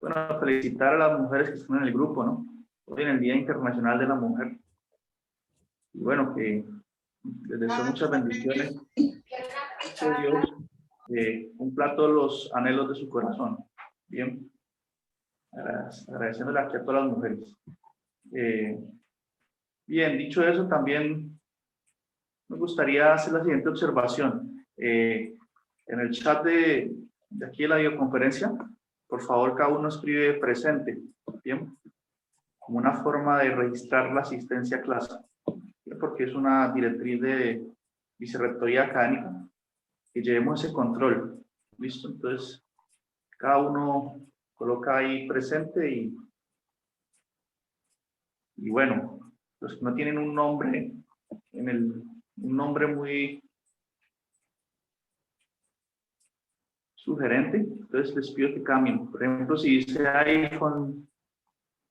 Bueno, felicitar a las mujeres que están en el grupo, ¿no? Hoy en el Día Internacional de la Mujer. Y bueno, que les deseo muchas bendiciones. Que Dios cumpla todos los anhelos de su corazón. Bien. Agradeciéndole aquí a todas las mujeres. Bien, dicho eso, también me gustaría hacer la siguiente observación. En el chat de aquí de la videoconferencia, por favor, cada uno escribe presente, ¿bien? Como una forma de registrar la asistencia a clase, ¿bien? Porque es una directriz de vicerrectoría académica, que llevemos ese control, ¿listo? Entonces, cada uno coloca ahí presente y bueno, los que no tienen un nombre, un nombre muy sugerente, entonces les pido que cambien. Por ejemplo, si dice iPhone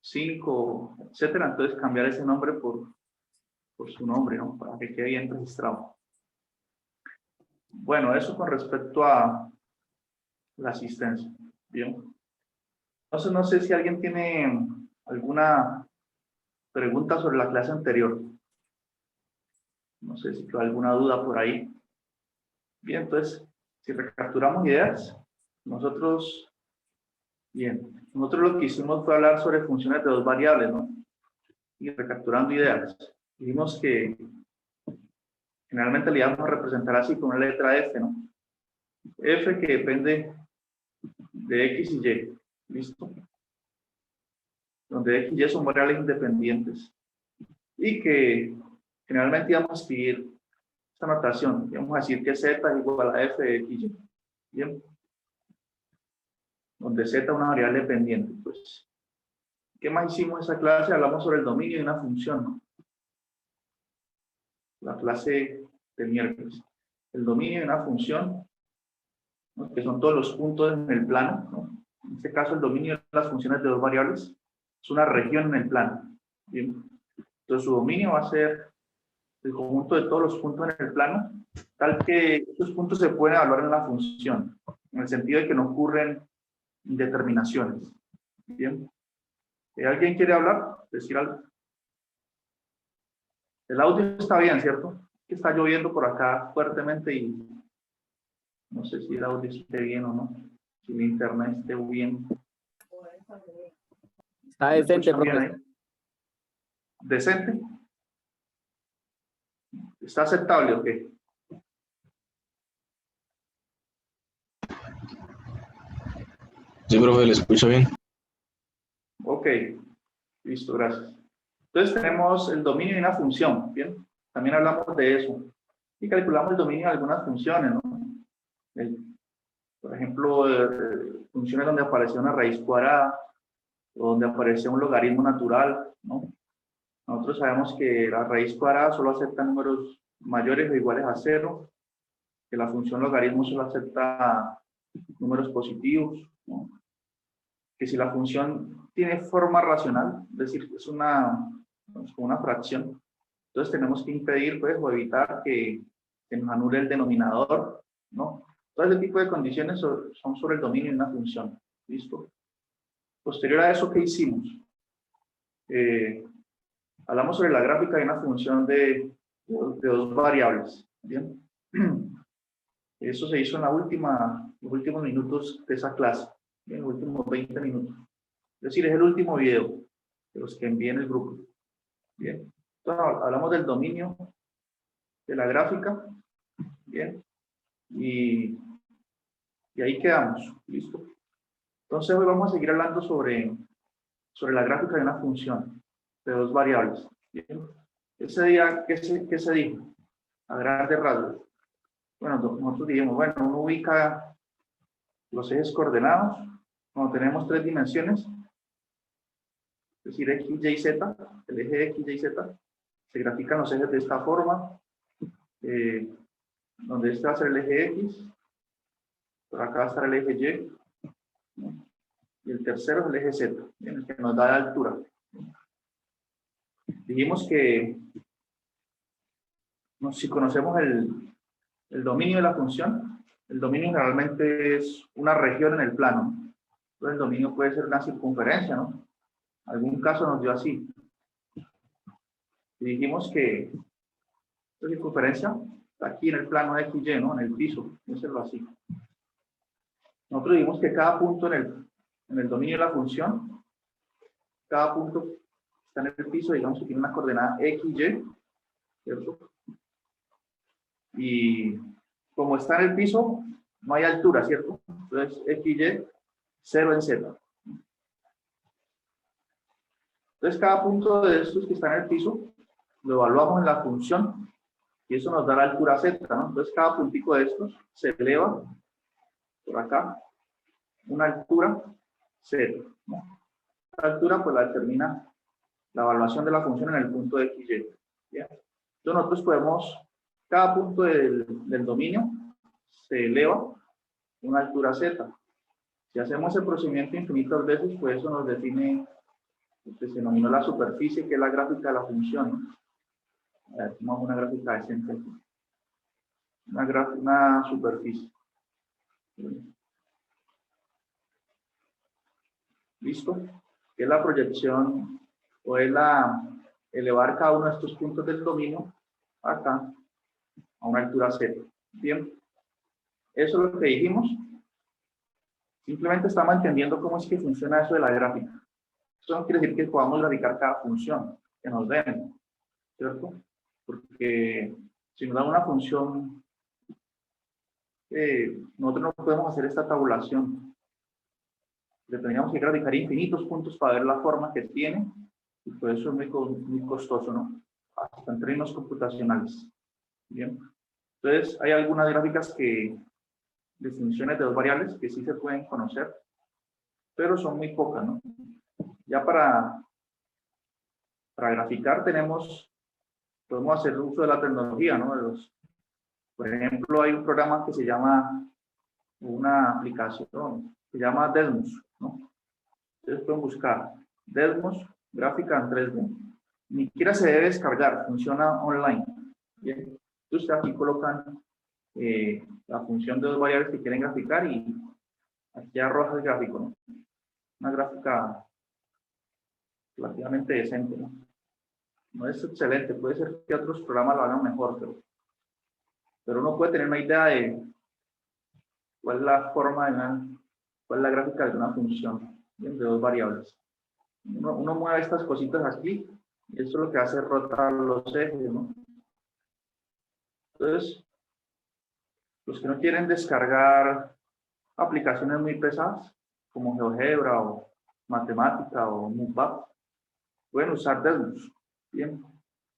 5, etcétera, entonces cambiar ese nombre por su nombre, ¿no? Para que quede bien registrado. Bueno, eso con respecto a la asistencia. Bien. Entonces, no sé si alguien tiene alguna pregunta sobre la clase anterior. No sé si quedó alguna duda por ahí. Bien, entonces, si recapturamos ideas, nosotros lo que hicimos fue hablar sobre funciones de dos variables, ¿no? Y recapturando ideas. Dijimos que generalmente le íbamos a representar así con una letra F, ¿no? F que depende de X y Y. ¿Listo? Donde X y Y son variables independientes. Y que generalmente íbamos a escribir esta notación. Íbamos a decir que Z es igual a F de X y Y. Bien. Donde Z es una variable dependiente. Pues, ¿qué más hicimos en esa clase? Hablamos sobre el dominio de una función, ¿no? La clase del miércoles. El dominio de una función, ¿no? Que son todos los puntos en el plano, ¿no? En este caso, el dominio de las funciones de dos variables es una región en el plano. ¿Bien? Entonces, su dominio va a ser el conjunto de todos los puntos en el plano, tal que estos puntos se pueden evaluar en la función, en el sentido de que no ocurren indeterminaciones. ¿Bien? ¿Alguien quiere hablar? ¿Decir algo? El audio está bien, ¿cierto? Que está lloviendo por acá fuertemente y no sé si el audio esté bien o no. Si el internet esté bien. Está decente, profesor. ¿Decente? ¿Está aceptable o qué? Sí, profe, le escucho bien. Ok, listo, gracias. Entonces tenemos el dominio de una función, ¿bien? También hablamos de eso. Y calculamos el dominio de algunas funciones, ¿no? Por ejemplo, funciones donde aparece una raíz cuadrada o donde aparece un logaritmo natural, ¿no? Nosotros sabemos que la raíz cuadrada solo acepta números mayores o iguales a 0, que la función logaritmo solo acepta números positivos, ¿no? Que si la función tiene forma racional, es decir, es una fracción, entonces tenemos que impedir, pues, o evitar que nos anule el denominador, ¿no? Todo ese tipo de condiciones son sobre el dominio de una función. ¿Listo? Posterior a eso, ¿qué hicimos? Hablamos sobre la gráfica de una función de dos variables. ¿Bien? Eso se hizo en los últimos minutos de esa clase, en los últimos 20 minutos. Es decir, es el último video de los que envié en el grupo. Bien. Entonces, hablamos del dominio de la gráfica. Bien. Y ahí quedamos. ¿Listo? Entonces, hoy vamos a seguir hablando sobre la gráfica de una función de dos variables. ¿Bien? Ese día, ¿qué se dijo? A grandes rasgos. Bueno, nosotros dijimos, bueno, uno ubica los ejes coordenados cuando tenemos tres dimensiones, es decir, X, Y, Z, el eje X, Y, Z, se grafican los ejes de esta forma, donde este va a ser el eje X, por acá va a estar el eje Y, ¿no? Y el tercero es el eje Z, ¿bien? El que nos da la altura. Dijimos que si conocemos el dominio de la función, el dominio generalmente es una región en el plano. Entonces el dominio puede ser una circunferencia, ¿no? Algún caso nos dio así. Y dijimos que esta circunferencia está aquí en el plano XY, ¿no? En el piso, piénselo así. Nosotros dijimos que cada punto en el dominio de la función, cada punto está en el piso, digamos que tiene una coordenada XY, ¿cierto? Y como está en el piso, no hay altura, ¿cierto? Entonces, XY, 0 en Z. Entonces, cada punto de estos que está en el piso, lo evaluamos en la función, y eso nos da la altura Z, ¿no? Entonces, cada puntico de estos se eleva por acá, una altura Z, ¿no? La altura, pues, la determina la evaluación de la función en el punto de XY. ¿Bien? Entonces, nosotros podemos, cada punto del dominio se eleva una altura Z. Si hacemos el procedimiento infinitas veces, pues eso nos define lo que se denominó la superficie, que es la gráfica de la función, ¿no? A ver, tomamos una gráfica decente aquí. Una superficie. ¿Listo? Que es la proyección, o es elevar cada uno de estos puntos del dominio acá a una altura Z. Bien. Eso es lo que dijimos. Simplemente estamos entendiendo cómo es que funciona eso de la gráfica. Eso no quiere decir que podamos graficar cada función que nos den, ¿cierto? Porque si nos dan una función, nosotros no podemos hacer esta tabulación. Le tendríamos que graficar infinitos puntos para ver la forma que tiene, y por eso es muy costoso, ¿no? Hasta en términos computacionales. Bien. Entonces, hay algunas gráficas de funciones de dos variables que sí se pueden conocer, pero son muy pocas, ¿no? Ya para graficar podemos hacer uso de la tecnología, ¿no? Por ejemplo, hay un programa que se llama, una aplicación, se llama Desmos, ¿no? Ustedes pueden buscar Desmos, gráfica en 3D. Ni siquiera se debe descargar, funciona online. Bien. Entonces aquí colocan la función de dos variables que quieren graficar y aquí arroja el gráfico, ¿no? Una gráfica relativamente decente, ¿no? No es excelente, puede ser que otros programas lo hagan mejor, pero uno puede tener una idea de cuál es la forma cuál es la gráfica de una función, ¿bien? De dos variables. Uno mueve estas cositas aquí y eso es lo que hace rotar los ejes, ¿no? Entonces, los que no quieren descargar aplicaciones muy pesadas, como GeoGebra o Matemática o MUPAP, pueden usar Desmos, bien,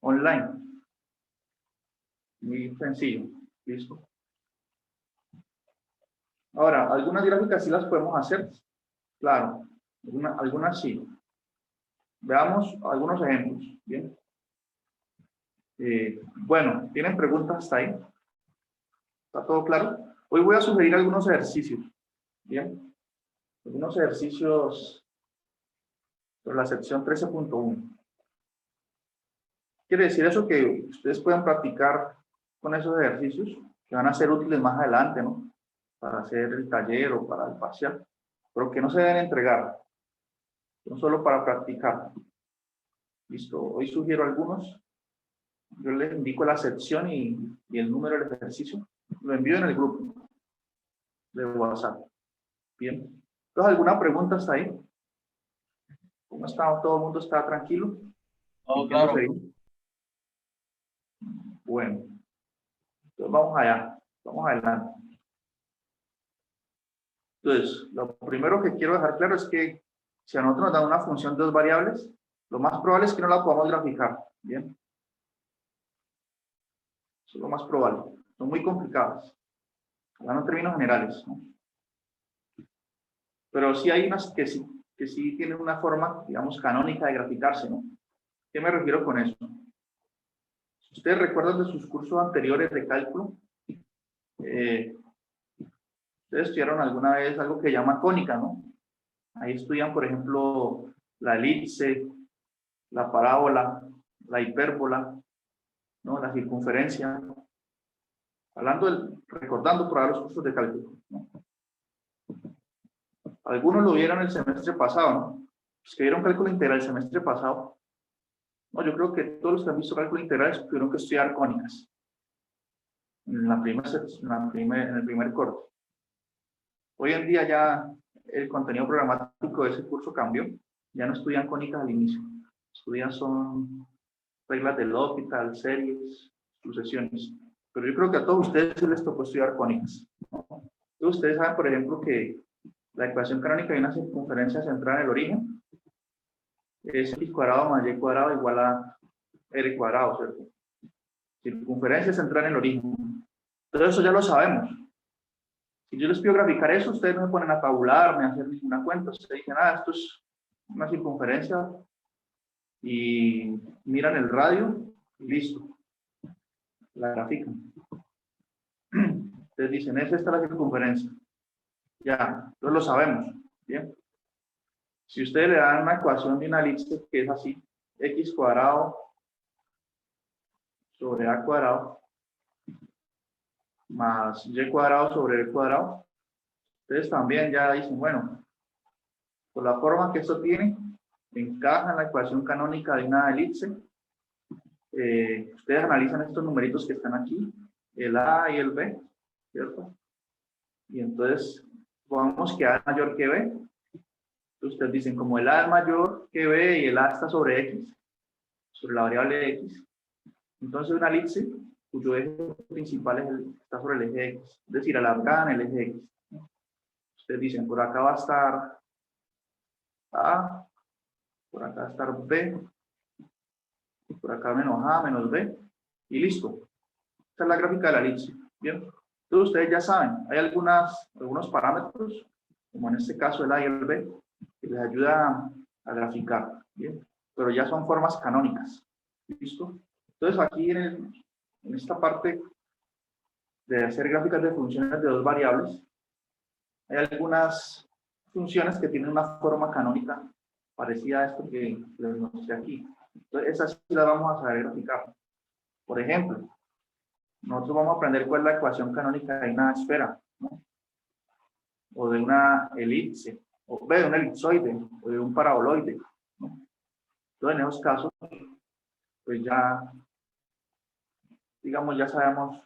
online. Muy sencillo, listo. Ahora, algunas gráficas sí las podemos hacer, claro, algunas sí. Veamos algunos ejemplos, bien. Bueno, ¿tienen preguntas hasta ahí? ¿Está todo claro? Hoy voy a sugerir algunos ejercicios, bien. Algunos ejercicios sobre la sección 13.1. Quiere decir eso que ustedes pueden practicar con esos ejercicios que van a ser útiles más adelante, ¿no? Para hacer el taller o para el parcial, pero que no se deben entregar, no solo para practicar. Listo, hoy sugiero algunos. Yo les indico la sección y el número del ejercicio. Lo envío en el grupo de WhatsApp. Bien. Entonces, ¿alguna pregunta hasta ahí? ¿Cómo está? ¿Todo el mundo está tranquilo? Todo claro. Bueno. Entonces, vamos allá. Vamos adelante. Entonces, lo primero que quiero dejar claro es que si a nosotros nos dan una función de dos variables, lo más probable es que no la podamos graficar. Bien. Eso es lo más probable. Son muy complicadas. Hablando en términos generales, ¿no? Pero sí hay unas que sí tienen una forma, digamos, canónica de graficarse, ¿no? ¿Qué me refiero con eso? Si ustedes recuerdan de sus cursos anteriores de cálculo, ustedes estudiaron alguna vez algo que llama cónica, ¿no? Ahí estudian, por ejemplo, la elipse, la parábola, la hipérbola, ¿no? La circunferencia. Recordando por ahora los cursos de cálculo, ¿no? Algunos lo vieron el semestre pasado, ¿no? Los que vieron cálculo integral el semestre pasado. No, yo creo que todos los que han visto cálculo integral tuvieron que estudiar cónicas. En el primer corte. Hoy en día ya el contenido programático de ese curso cambió. Ya no estudian cónicas al inicio. Estudian son reglas de L'Hopital, series, sucesiones. Pero yo creo que a todos ustedes les tocó estudiar cónicas, ¿no? Entonces, ustedes saben, por ejemplo, que la ecuación canónica de una circunferencia centrada en el origen es x cuadrado más y cuadrado igual a r cuadrado, ¿cierto? Circunferencia centrada en el origen. Todo eso ya lo sabemos. Si yo les pido graficar eso, ustedes no me ponen a tabular, ni a hacer ninguna cuenta. Ustedes dicen, esto es una circunferencia y miran el radio y listo. La grafican. Ustedes dicen, esta es la circunferencia. Ya, entonces lo sabemos. Bien. Si ustedes le dan una ecuación de una elipse que es así, x cuadrado sobre a cuadrado más y cuadrado sobre b cuadrado, ustedes también ya dicen, bueno, por la forma que esto tiene, encaja en la ecuación canónica de una elipse. Ustedes analizan estos numeritos que están aquí, el a y el b, ¿cierto? Y entonces, supongamos que a es mayor que b. Ustedes dicen, como el a es mayor que b y el a está sobre x, sobre la variable x, entonces una elipse cuyo eje principal está sobre el eje x, es decir, alargada en el eje x. Ustedes dicen, por acá va a estar a, por acá va a estar b, por acá menos a menos b, y listo. Esta es la gráfica de la elipse. Bien, entonces ustedes ya saben, hay algunos parámetros, como en este caso el a y el b, que les ayuda a graficar. Bien, pero ya son formas canónicas. ¿Listo? Entonces aquí en esta parte de hacer gráficas de funciones de dos variables, hay algunas funciones que tienen una forma canónica parecida a esto que les mostré aquí. Entonces esas sí las vamos a saber graficar. Por ejemplo, nosotros vamos a aprender cuál es la ecuación canónica de una esfera, ¿no? O de una elipse, o de un elipsoide, o de un paraboloide, ¿no? Entonces en esos casos, pues ya, digamos, ya sabemos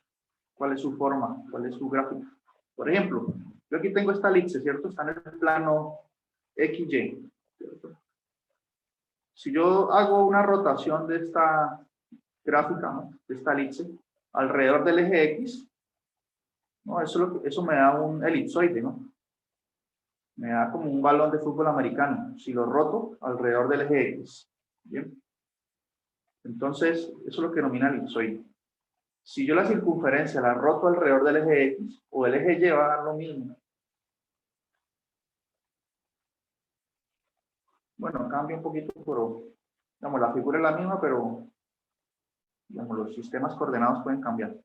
cuál es su forma, cuál es su gráfica. Por ejemplo, yo aquí tengo esta elipse, ¿cierto? Está en el plano XY, ¿cierto? Si yo hago una rotación de esta gráfica, ¿no? De esta elipse, alrededor del eje X, ¿no? Eso me da un elipsoide, ¿no? Me da como un balón de fútbol americano, si lo roto alrededor del eje X. ¿Bien? Entonces, eso es lo que denomina elipsoide. Si yo la circunferencia la roto alrededor del eje X, o el eje Y va a dar lo mismo. Bueno, cambia un poquito, pero digamos, la figura es la misma, pero digamos, los sistemas coordenados pueden cambiar.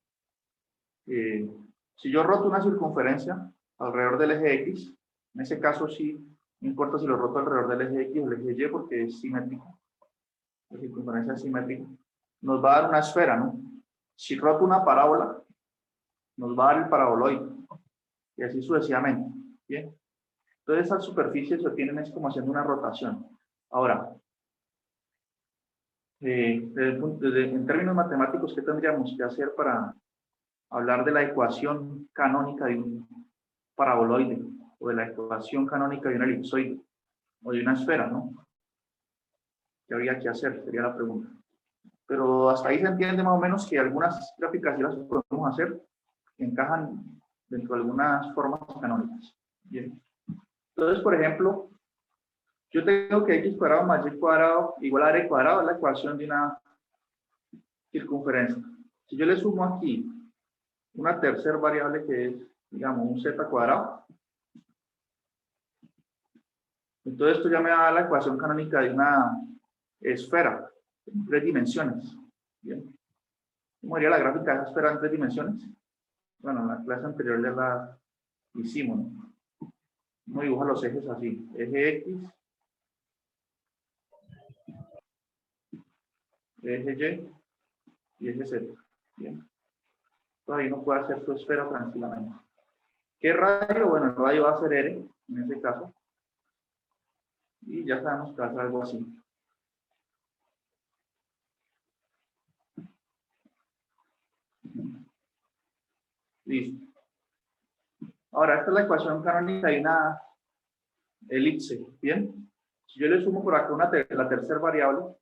Si yo roto una circunferencia alrededor del eje X, en ese caso sí, no importa si lo roto alrededor del eje X o el eje Y, porque es simétrico. La circunferencia es simétrica. Nos va a dar una esfera, ¿no? Si roto una parábola, nos va a dar el paraboloide. Y así sucesivamente. Bien. Entonces esas superficies se obtienen es como haciendo una rotación. Ahora, en términos matemáticos, ¿qué tendríamos que hacer para hablar de la ecuación canónica de un paraboloide o de la ecuación canónica de un elipsoide o de una esfera, ¿no? ¿Qué habría que hacer? Sería la pregunta. Pero hasta ahí se entiende más o menos que algunas gráficas sí las podemos hacer, que encajan dentro de algunas formas canónicas. Bien. Entonces, por ejemplo, yo tengo que x cuadrado más y cuadrado igual a r cuadrado es la ecuación de una circunferencia. Si yo le sumo aquí una tercera variable que es, digamos, un z cuadrado, entonces esto ya me da la ecuación canónica de una esfera en 3 dimensiones. Bien. ¿Cómo sería la gráfica de esa esfera en 3 dimensiones? Bueno, en la clase anterior ya la hicimos, ¿no? Uno dibuja los ejes así, eje X, eje Y eje Z. Bien. Todavía no puede hacer su esfera tranquilamente. ¿Qué radio? Bueno, el radio va a ser R, en este caso. Y ya sabemos que va a ser algo así. Listo. Ahora, esta es la ecuación canónica de una elipse. Bien. Si yo le sumo por acá la tercera variable,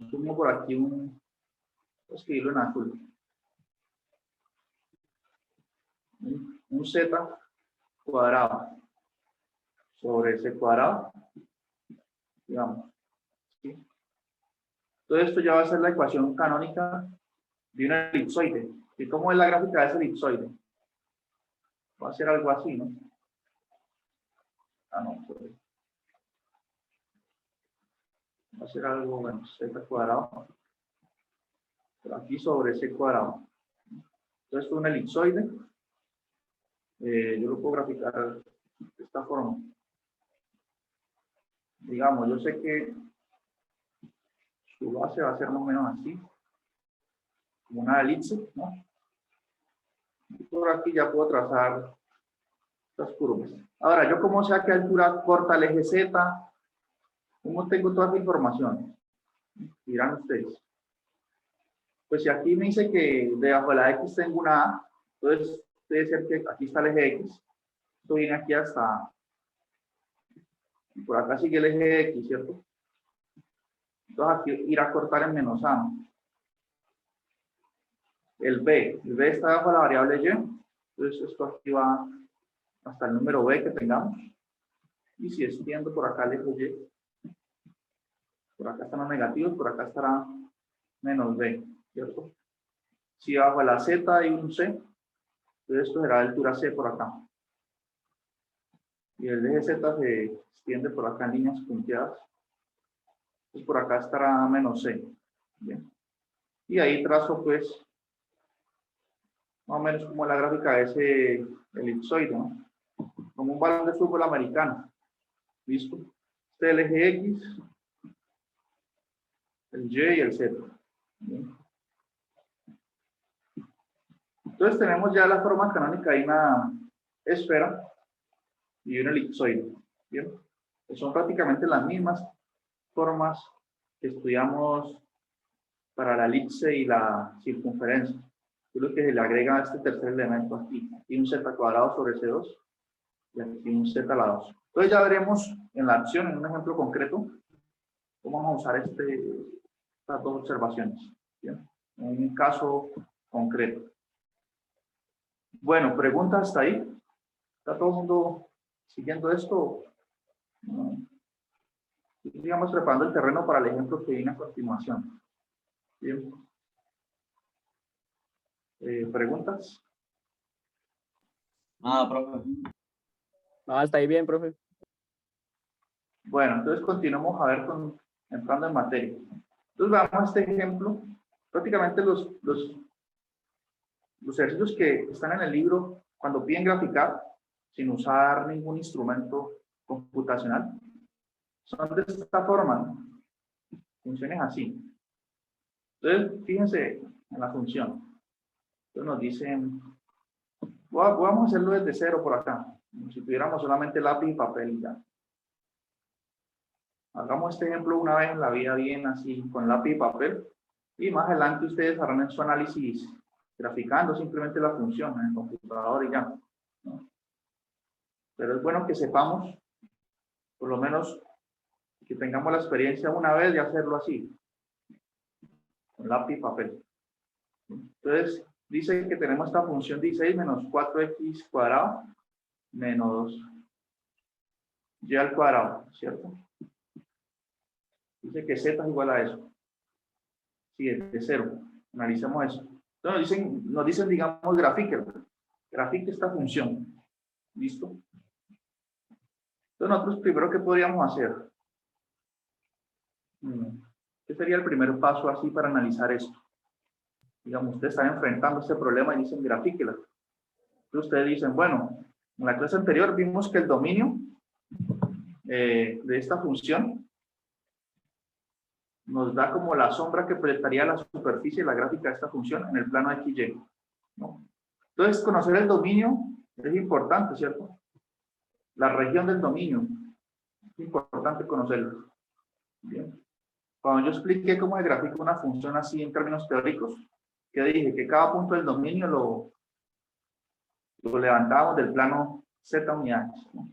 sumo por aquí voy a escribirlo en azul. Un z cuadrado sobre ese cuadrado, digamos. ¿Sí? Todo esto ya va a ser la ecuación canónica de una elipsoide. ¿Y cómo es la gráfica de ese elipsoide? Va a ser algo así, ¿no? Ah, no, pues, va a ser algo, bueno, z cuadrado, por aquí sobre ese cuadrado. Entonces, es una elipsoide. Yo lo puedo graficar de esta forma. Digamos, yo sé que su base va a ser más o menos así, como una elipse, ¿no? Y por aquí ya puedo trazar estas curvas. Ahora, ¿yo cómo sé a qué altura corta el eje Z? ¿Cómo tengo toda esta información? Dirán ustedes. Pues si aquí me dice que debajo de la X tengo una A, entonces debe ser que aquí está el eje X. Esto viene aquí hasta... Por acá sigue el eje X, ¿cierto? Entonces aquí irá a cortar en menos A. El B está bajo la variable Y. Entonces esto aquí va hasta el número B que tengamos. Y si extiendo por acá el eje Y, por acá están los negativos, por acá estará menos B, ¿cierto? Si bajo la Z hay un C, entonces esto será altura C por acá. Y el eje Z se extiende por acá en líneas punteadas. Entonces por acá estará menos C. Bien. Y ahí trazo pues más o menos como la gráfica de ese elipsoide, ¿no? Como un balón de fútbol americano. ¿Listo? Este es el eje X, el Y y el Z. Bien. Entonces tenemos ya la forma canónica de una esfera y un elipsoide. ¿Bien? Son prácticamente las mismas formas que estudiamos para la elipse y la circunferencia. Solo que se le agrega este tercer elemento aquí. Aquí un z cuadrado sobre C2 y aquí un z a la 2. Entonces ya veremos en la acción, en un ejemplo concreto, cómo vamos a usar estas dos observaciones. ¿Bien? En un caso concreto. Bueno, preguntas hasta ahí. ¿Está todo el mundo siguiendo esto? Sigamos preparando el terreno para el ejemplo que viene a continuación. Bien. ¿Preguntas? Profe. No, está ahí bien, profe. Bueno, entonces continuamos a ver entrando en materia. Entonces veamos este ejemplo. Prácticamente los ejercicios que están en el libro, cuando piden graficar, sin usar ningún instrumento computacional, son de esta forma, ¿no? Funciones así. Entonces, fíjense en la función. Entonces nos dicen, vamos a hacerlo desde cero por acá, como si tuviéramos solamente lápiz y papel y ya. Hagamos este ejemplo una vez en la vida bien así, con lápiz y papel, y más adelante ustedes harán en su análisis graficando simplemente la función en el computador y ya, ¿no? Pero es bueno que sepamos, por lo menos, que tengamos la experiencia una vez de hacerlo así, con lápiz y papel. Entonces, dice que tenemos esta función 16 menos 4x cuadrado menos y al cuadrado, ¿cierto? Dice que z es igual a eso. Sí, de cero. Analicemos eso. Entonces nos dicen, digamos, grafique esta función. ¿Listo? Entonces nosotros primero, ¿qué podríamos hacer? ¿Qué sería el primer paso así para analizar esto? Digamos, ustedes están enfrentando este problema y dicen, grafíquela. Entonces ustedes dicen, bueno, en la clase anterior vimos que el dominio de esta función nos da como la sombra que proyectaría la superficie de la gráfica de esta función en el plano XY, ¿no? Entonces, conocer el dominio es importante, ¿cierto? La región del dominio. Es importante conocerlo. Bien. Cuando yo expliqué cómo se grafica una función así en términos teóricos, que dije que cada punto del dominio lo levantábamos del plano Z unidades, ¿no?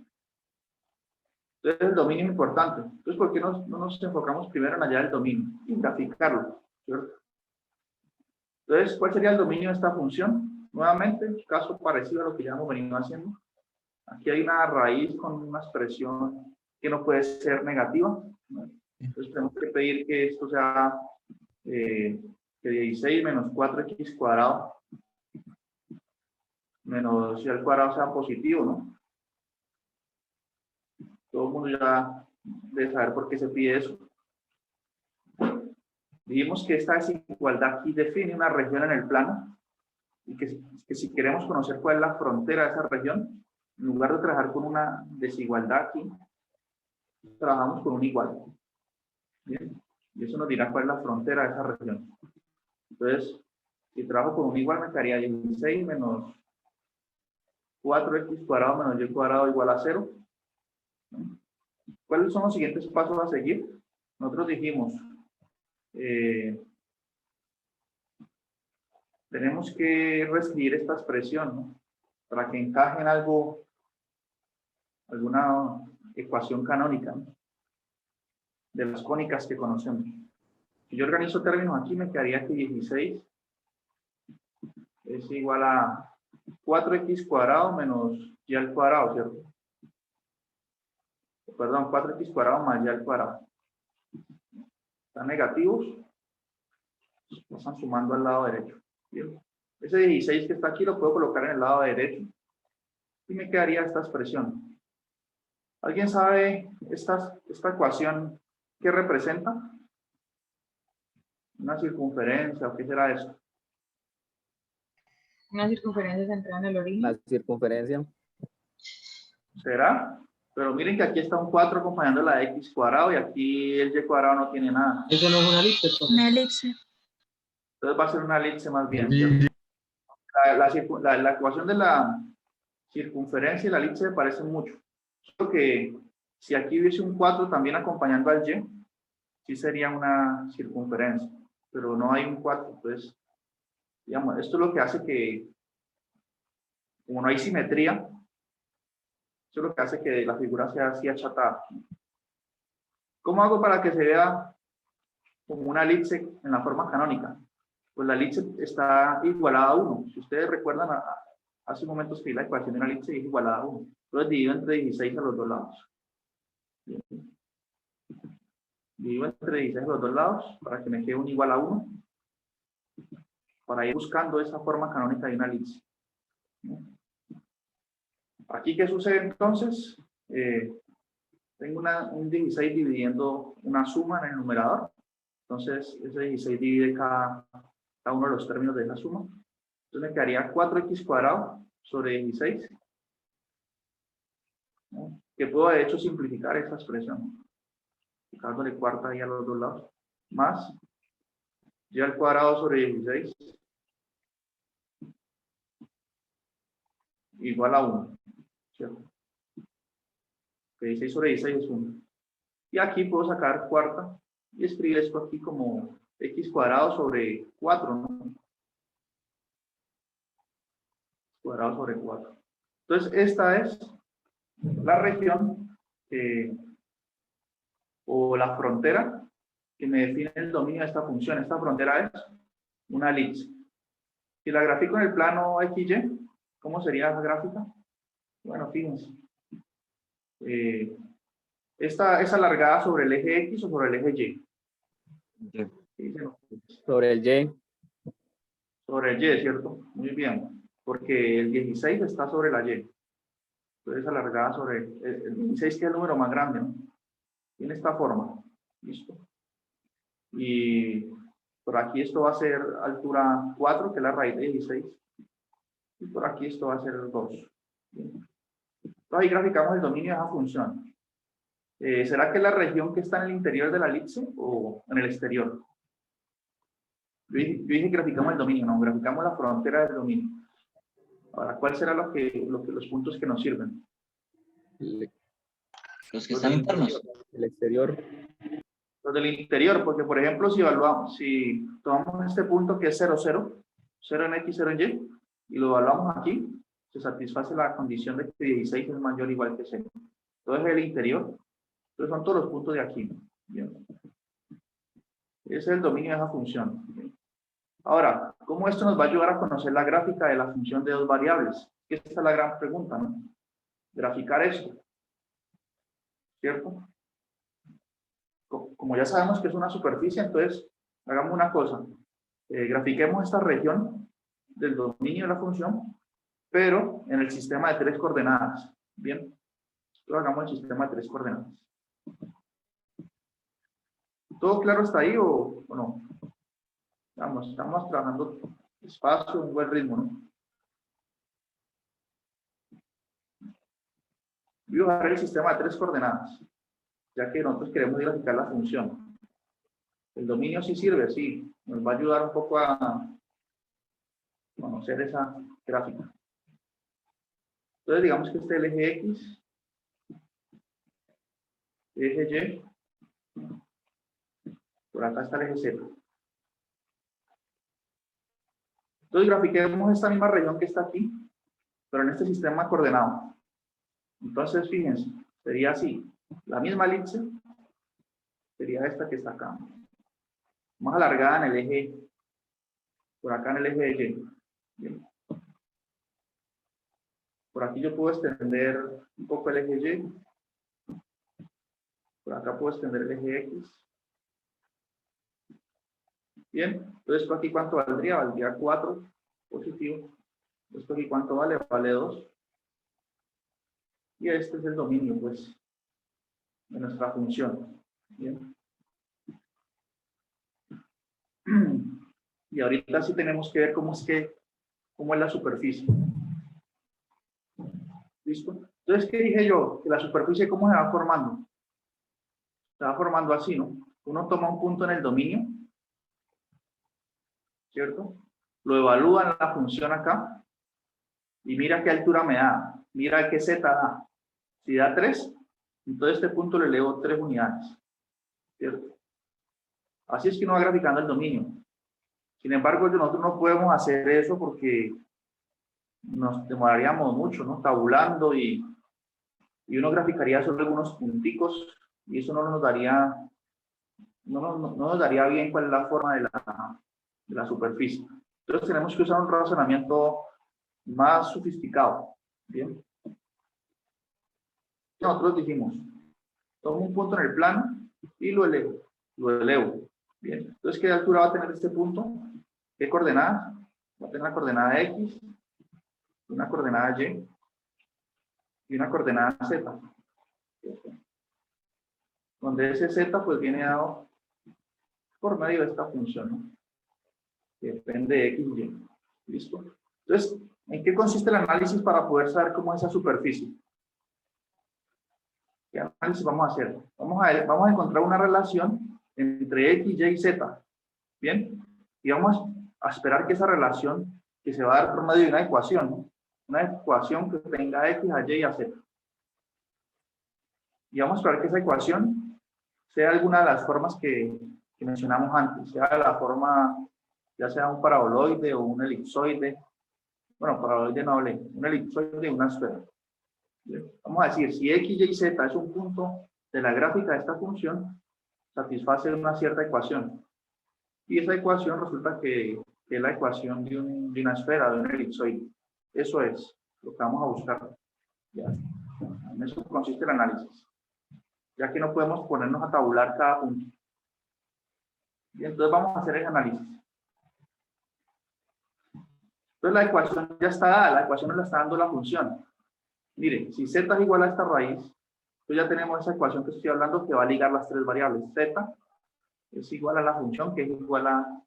Entonces el dominio es importante. Entonces, ¿por qué no nos enfocamos primero en hallar el dominio y graficarlo? ¿Cierto? Entonces, ¿cuál sería el dominio de esta función? Nuevamente, un caso parecido a lo que ya hemos venido haciendo. Aquí hay una raíz con una expresión que no puede ser negativa, ¿no? Entonces tenemos que pedir que esto sea que 16 menos 4x cuadrado menos y al cuadrado sea positivo, ¿no? Todo el mundo ya debe saber por qué se pide eso. Dijimos que esta desigualdad aquí define una región en el plano y que si queremos conocer cuál es la frontera de esa región, en lugar de trabajar con una desigualdad aquí, trabajamos con un igual. Bien. Y eso nos dirá cuál es la frontera de esa región. Entonces, si trabajo con un igual, me quedaría 16 menos 4x cuadrado menos y cuadrado igual a 0. ¿Cuáles son los siguientes pasos a seguir? Nosotros dijimos, tenemos que reescribir esta expresión, ¿no? Para que encaje en algo, alguna ecuación canónica, ¿no? De las cónicas que conocemos. Si yo organizo términos aquí, me quedaría que 16 es igual a 4x cuadrado menos y al cuadrado, ¿cierto? Perdón, 4x cuadrado más y al cuadrado. Están negativos, están sumando al lado derecho. Bien. Ese 16 que está aquí lo puedo colocar en el lado derecho y me quedaría esta expresión. ¿Alguien sabe esta ecuación qué representa? ¿Una circunferencia o qué será eso? Una circunferencia centrada en el origen. La circunferencia. ¿Será? Pero miren que aquí está un 4 acompañando la x cuadrado y aquí el y cuadrado no tiene nada. Eso no es una elipse. Una elipse. Entonces va a ser una elipse más bien. La ecuación de la circunferencia y la elipse se parecen mucho. Solo que si aquí hubiese un 4 también acompañando al y, sí sería una circunferencia. Pero no hay un 4. Entonces, digamos, esto es lo que hace que, como no hay simetría, eso es lo que hace que la figura sea así achatada. ¿Cómo hago para que se vea como una elipse en la forma canónica? Pues la elipse está igualada a 1. Si ustedes recuerdan, hace un momento escribí la ecuación de una elipse y es igualada a 1. Entonces divido entre 16 a los dos lados. Divido entre 16 a los dos lados para que me quede un igual a 1. Para ir buscando esa forma canónica de una elipse. Aquí, ¿qué sucede entonces? Tengo un 16 dividiendo una suma en el numerador. Entonces, ese 16 divide cada uno de los términos de esa suma. Entonces, me quedaría 4x cuadrado sobre 16. ¿No? Que puedo, de hecho, simplificar esa expresión. Dándole cuarta ahí a los dos lados. Más y al cuadrado sobre 16. Igual a 1. ¿Cierto? Que 16 sobre 16 es 1. Y aquí puedo sacar cuarta y escribir esto aquí como x cuadrado sobre 4, ¿no? Cuadrado sobre 4. Entonces, esta es la región o la frontera que me define el dominio de esta función. Esta frontera es una elipse. Si la grafico en el plano XY, ¿cómo sería esa gráfica? Bueno, fíjense. Esta es alargada sobre el eje X o sobre el eje Y. Sobre el Y. Sobre el Y, ¿cierto? Muy bien. Porque el 16 está sobre la Y. Entonces alargada sobre el 16, que es el número más grande, ¿no? Tiene esta forma. Listo. Y por aquí esto va a ser altura 4, que es la raíz de 16. Y por aquí esto va a ser 2. Bien. Entonces ahí graficamos el dominio de esa función. ¿Será que es la región que está en el interior de la elipse o en el exterior? Yo dije que graficamos el dominio, no, graficamos la frontera del dominio. Ahora, ¿cuál será los puntos que nos sirven? Los que están internos. El exterior. Los del interior, porque por ejemplo, si evaluamos, si tomamos este punto que es 0, 0, 0 en X, 0 en Y, y lo evaluamos aquí, se satisface la condición de que 16 es mayor o igual que 0. Entonces el interior, entonces son todos los puntos de aquí. Bien. Ese es el dominio de esa función. Bien. Ahora, ¿cómo esto nos va a ayudar a conocer la gráfica de la función de dos variables? Esta es la gran pregunta, ¿no? Graficar esto. ¿Cierto? Como ya sabemos que es una superficie, entonces hagamos una cosa. Grafiquemos esta región del dominio de la función, pero en el sistema de 3 coordenadas. Bien. Entonces hagamos el sistema de 3 coordenadas. ¿Todo claro hasta ahí o no? Estamos trabajando despacio, un buen ritmo, ¿no? Voy a usar el sistema de 3 coordenadas, ya que nosotros queremos graficar la función. El dominio sí sirve, sí, nos va a ayudar un poco a conocer esa gráfica. Entonces digamos que este es el eje X, eje Y, por acá está el eje Z. Entonces grafiquemos esta misma región que está aquí, pero en este sistema coordenado. Entonces fíjense, sería así, la misma elipse sería esta que está acá, más alargada en el eje, por acá en el eje Y. Bien. Por aquí yo puedo extender un poco el eje Y, por acá puedo extender el eje X. Bien, entonces esto aquí cuánto valdría, valdría 4 positivo, esto aquí cuánto vale, vale 2, y este es el dominio pues de nuestra función. Bien. Y ahorita sí tenemos que ver cómo es la superficie. ¿Listo? Entonces, ¿qué dije yo? Que la superficie, ¿cómo se va formando? Se va formando así, ¿no? Uno toma un punto en el dominio, ¿cierto? Lo evalúa en la función acá, y mira qué altura me da, mira qué z da. Si da 3, entonces este punto le elevo 3 unidades, ¿cierto? Así es que uno va graficando el dominio. Sin embargo, nosotros no podemos hacer eso porque nos demoraríamos mucho, ¿no? Tabulando y uno graficaría solo algunos punticos y eso no nos daría, no nos daría bien cuál es la forma de la superficie. Entonces tenemos que usar un razonamiento más sofisticado. Bien. Nosotros dijimos, tomo un punto en el plano y lo elevo. Bien. Entonces, ¿qué altura va a tener este punto? ¿Qué coordenadas? Va a tener la coordenada X, una coordenada Y y una coordenada Z. Donde ese Z pues viene dado por medio de esta función, ¿no? Que depende de X y Y. ¿Listo? Entonces, ¿en qué consiste el análisis para poder saber cómo es esa superficie? ¿Qué análisis vamos a hacer? Vamos a encontrar una relación entre X, Y y Z. ¿Bien? Y vamos a esperar que esa relación, que se va a dar por medio de una ecuación, ¿no? Una ecuación que tenga a X, a Y y a Z. Y vamos a esperar que esa ecuación sea alguna de las formas que mencionamos antes, sea la forma, ya sea un paraboloide o un elipsoide. Bueno, paraboloide no hablé, un elipsoide y una esfera. Vamos a decir, si X, Y, Z es un punto de la gráfica de esta función, satisface una cierta ecuación. Y esa ecuación resulta que es la ecuación de una esfera, de un elipsoide. Eso es lo que vamos a buscar. Ya. En eso consiste el análisis. Ya que no podemos ponernos a tabular cada punto. Y entonces vamos a hacer el análisis. Entonces la ecuación ya está dada, la ecuación nos la está dando la función. Mire, si z es igual a esta raíz, pues ya tenemos esa ecuación que estoy hablando que va a ligar las tres variables. Z es igual a la función que es igual a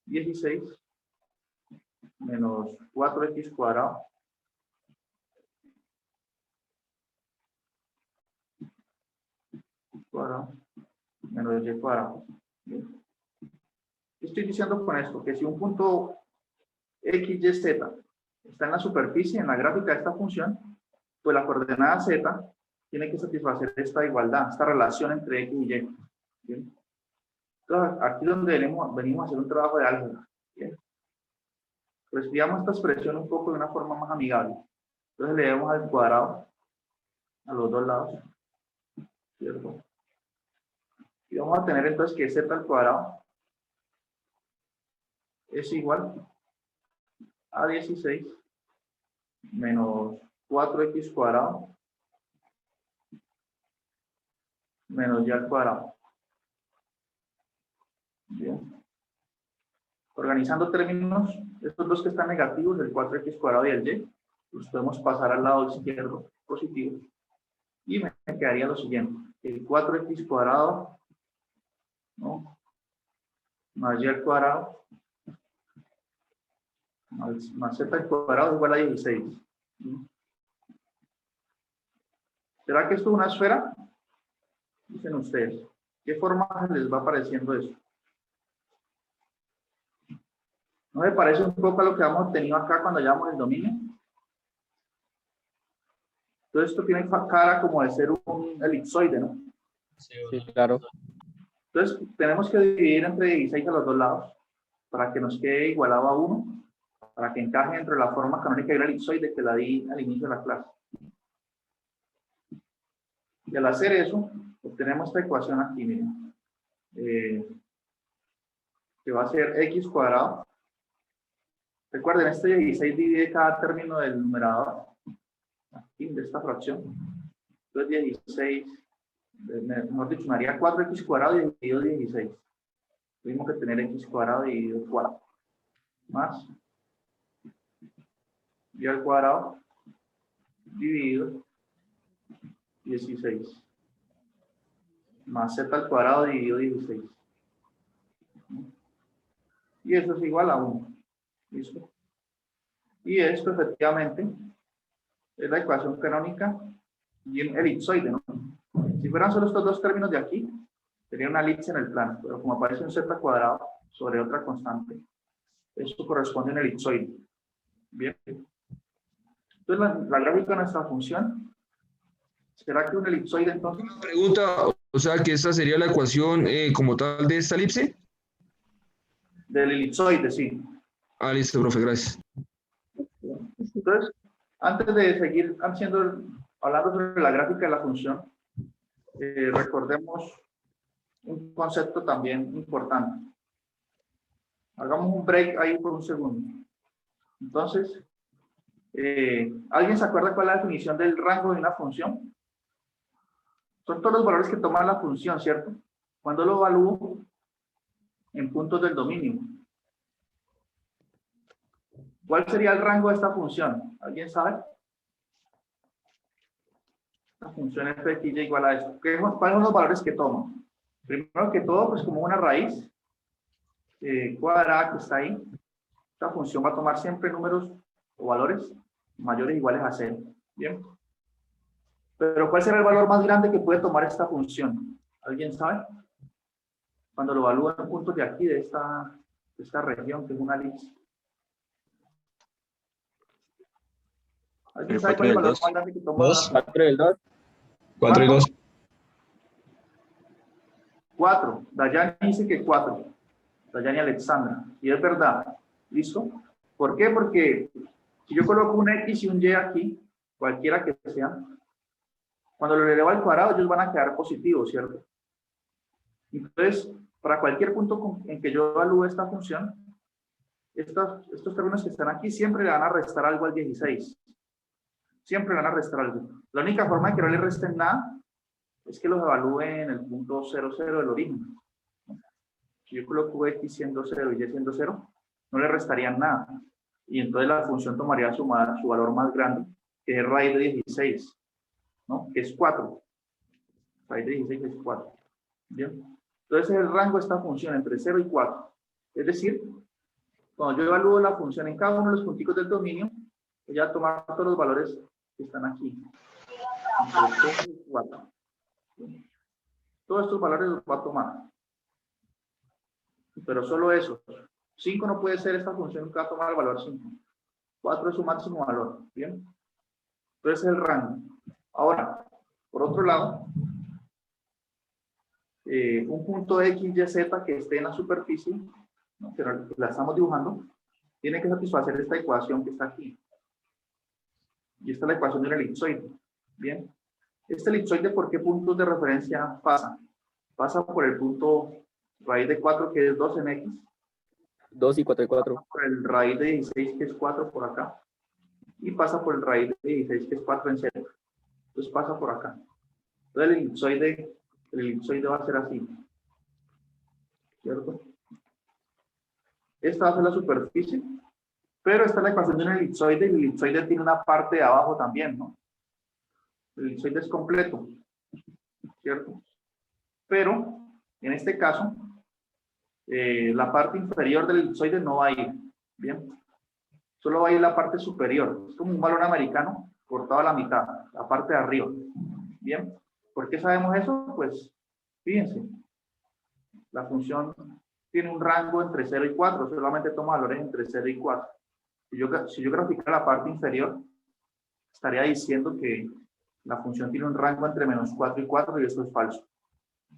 16 menos 4x cuadrado menos y cuadrado. Bien. ¿Qué estoy diciendo con esto? Que si un punto x, y, z está en la superficie, en la gráfica de esta función, pues la coordenada z tiene que satisfacer esta igualdad, esta relación entre X y Y. ¿Bien? Entonces, aquí es donde venimos a hacer un trabajo de álgebra. ¿Bien? Pues escribamos esta expresión un poco de una forma más amigable. Entonces le damos al cuadrado a los dos lados, ¿cierto? Y vamos a tener entonces que z al cuadrado es igual a 16 menos 4x cuadrado menos y al cuadrado. Bien. Organizando términos, estos dos que están negativos, el 4x cuadrado y el y, los podemos pasar al lado izquierdo positivo. Y me quedaría lo siguiente, el 4x cuadrado, ¿no?, más y al cuadrado más z al cuadrado igual a 16. ¿Será que esto es una esfera? Dicen ustedes. ¿Qué forma les va pareciendo eso? ¿No me parece un poco a lo que hemos tenido acá cuando llevamos el dominio? Entonces esto tiene cara como de ser un elipsoide, ¿no? Sí, claro. Entonces tenemos que dividir entre 16 a los dos lados para que nos quede igualado a 1, para que encaje entre la forma canónica del elipsoide que la di al inicio de la clase. Y al hacer eso, obtenemos esta ecuación aquí, miren. Que va a ser x cuadrado. Recuerden, este 16 divide cada término del numerador, aquí, de esta fracción. Entonces 16, mejor dicho, me haría 4x cuadrado dividido 16. Tuvimos que tener x cuadrado dividido 4. Más y al cuadrado dividido 16. Más z al cuadrado dividido 16. Y eso es igual a 1. ¿Listo? Y esto efectivamente es la ecuación canónica y un elipsoide, ¿no? Si fueran solo estos dos términos de aquí, sería una elipse en el plano, pero como aparece un z cuadrado sobre otra constante, eso corresponde a un elipsoide. Bien. Entonces la gráfica de nuestra función, ¿será que un elipsoide entonces? Una pregunta, o sea que esta sería la ecuación como tal de esta elipse. Del elipsoide, sí. Ah, listo, profe, gracias. Entonces, antes de seguir hablando sobre la gráfica de la función, recordemos un concepto también importante. Hagamos un break ahí por un segundo. Entonces, ¿alguien se acuerda cuál es la definición del rango de una función? Son todos los valores que toma la función, ¿cierto? Cuando lo evalúo en puntos del dominio. ¿Cuál sería el rango de esta función? ¿Alguien sabe? La función f de x igual a esto. ¿Cuáles son los valores que toma? Primero que todo, pues como una raíz cuadrada que está ahí. Esta función va a tomar siempre números o valores mayores o iguales a 0. Bien. Pero ¿cuál será el valor más grande que puede tomar esta función? ¿Alguien sabe? Cuando lo evalúa en puntos de aquí, de esta región, que es una elipse. ¿Alguien sabe cuál es el valor más grande que toma? 4 del 2. 4 y 2. 4. Dayani dice que 4. Dayani Alexandra. Y es verdad. ¿Listo? ¿Por qué? Porque si yo coloco un X y un Y aquí, cualquiera que sea, cuando lo elevo al cuadrado, ellos van a quedar positivos, ¿cierto? Entonces, para cualquier punto en que yo evalúe esta función, estos términos que están aquí siempre le van a restar algo al 16. Siempre le van a restar algo. La única forma de que no le resten nada es que los evalúe en el punto 0, 0 del origen. Si yo coloco X siendo 0 y Y siendo 0, no le restarían nada. Y entonces la función tomaría su valor más grande, que es raíz de 16, ¿no? Que es 4. Raíz de 16 es 4. Bien. Entonces el rango de esta función entre 0 y 4. Es decir, cuando yo evalúo la función en cada uno de los punticos del dominio, voy a tomar todos los valores que están aquí. Entre 0 y 4. Todos estos valores los va a tomar. Pero solo esos. 5 no puede ser esta función que va a tomar el valor 5. 4 es su máximo valor. Bien. Entonces es el rango. Ahora, Por otro lado, un punto X, Y, Z que esté en la superficie, ¿no?, que la estamos dibujando, tiene que satisfacer esta ecuación que está aquí. Y esta es la ecuación de un elipsoide. Bien. Este elipsoide, ¿por qué puntos de referencia pasa? Pasa por el punto raíz de 4, que es 2 en X. 2 y 4 y 4. Por el raíz de 16, que es 4 por acá. Y pasa por el raíz de 16, que es 4 en Z. Entonces pasa por acá. Entonces el elipsoide va a ser así. ¿Cierto? Esta va a ser la superficie. Pero esta es la ecuación de un elipsoide, y el elipsoide tiene una parte de abajo también, ¿no? El elipsoide es completo, ¿cierto? Pero, en este caso, la parte inferior del elipsoide no va a ir, ¿bien? Solo va a ir la parte superior. Es como un balón americano cortado a la mitad, la parte de arriba, ¿bien? ¿Por qué sabemos eso? Pues, fíjense, la función tiene un rango entre 0 y 4, solamente toma valores entre 0 y 4. Si yo graficara la parte inferior, estaría diciendo que la función tiene un rango entre -4 y 4, y eso es falso.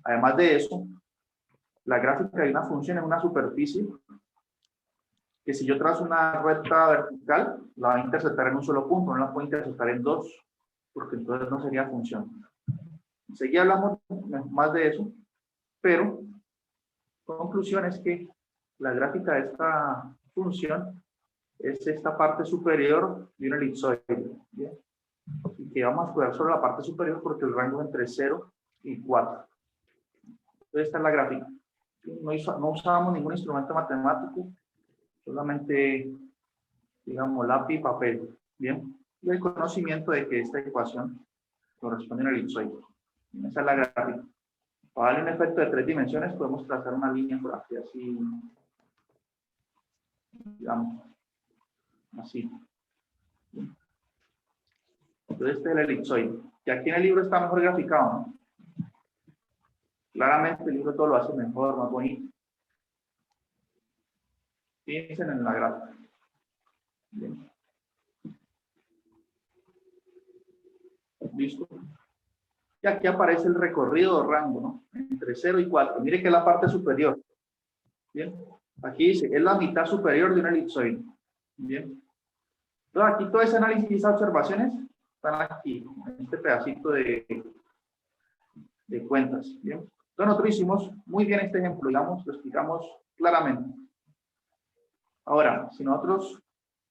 Además de eso, la gráfica de una función en una superficie, que si yo trazo una recta vertical, la va a interceptar en un solo punto, no la puedo interceptar en dos, porque entonces no sería función. Enseguida hablamos más de eso, pero conclusión es que la gráfica de esta función es esta parte superior de un elipsoide, ¿bien? Y que vamos a estudiar solo la parte superior porque el rango es entre 0 y 4. Entonces esta es la gráfica. No usábamos ningún instrumento matemático, solamente, digamos, lápiz y papel, ¿bien? Y el conocimiento de que esta ecuación corresponde a un elipsoide. Esa es la gráfica. Para darle un efecto de 3 dimensiones podemos trazar una línea por aquí, así, digamos, así. Entonces este es el elipsoide. Y aquí en el libro está mejor graficado, ¿no? Claramente el libro todo lo hace mejor, más bonito. Piensen en la gráfica. Bien. ¿Listo? Y aquí aparece el recorrido de rango, ¿no? Entre 0 y 4. Mire que es la parte superior. Bien. Aquí dice, es la mitad superior de un elipsoide. Bien. Entonces aquí todo ese análisis y esas observaciones están aquí, en este pedacito de cuentas. Bien. Entonces nosotros hicimos muy bien este ejemplo, digamos, lo explicamos claramente. Ahora, si nosotros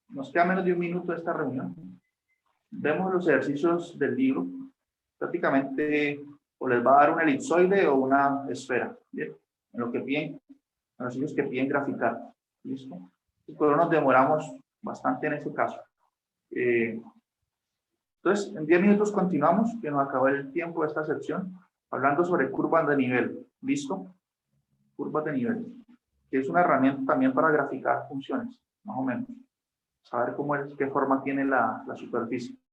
nos queda menos de un minuto de esta reunión, vemos los ejercicios del libro. Prácticamente o les va a dar un elipsoide o una esfera, ¿bien? En lo que piden, en los sitios que piden graficar. ¿Listo? Y por nos demoramos bastante en ese caso. Entonces, en 10 minutos continuamos, que nos acabó el tiempo de esta sección, hablando sobre curvas de nivel. ¿Listo? Curvas de nivel, que es una herramienta también para graficar funciones, más o menos. Saber cómo es, qué forma tiene la superficie.